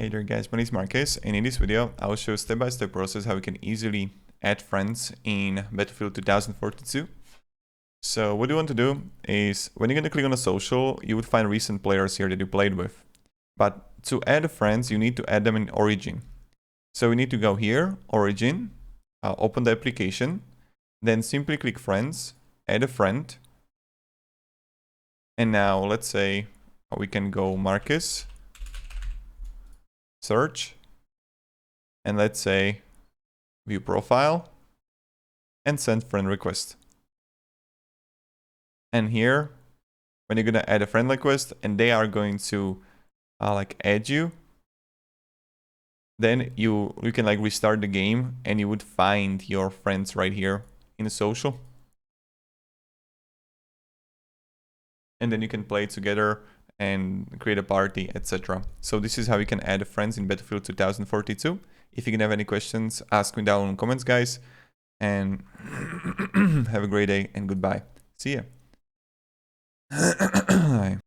Hey there guys, my name is Marcus, and in this video I'll show step-by-step process how we can easily add friends in Battlefield 2042. So what you want to do is, when you're going to click on a social, you would find recent players here that you played with. But to add friends, you need to add them in Origin. So we need to go here, Origin, open the application, then simply click Friends, add a friend. And now let's say we can go Marcus, search, and let's say view profile, and send friend request. And here, when you're gonna add a friend request and they are going to like add you, then you can like restart the game and you would find your friends right here in the social. And then you can play together and create a party, etc. So this is how you can add friends in Battlefield 2042. If you can have any questions, ask me down in the comments, guys. And have a great day and goodbye. See ya.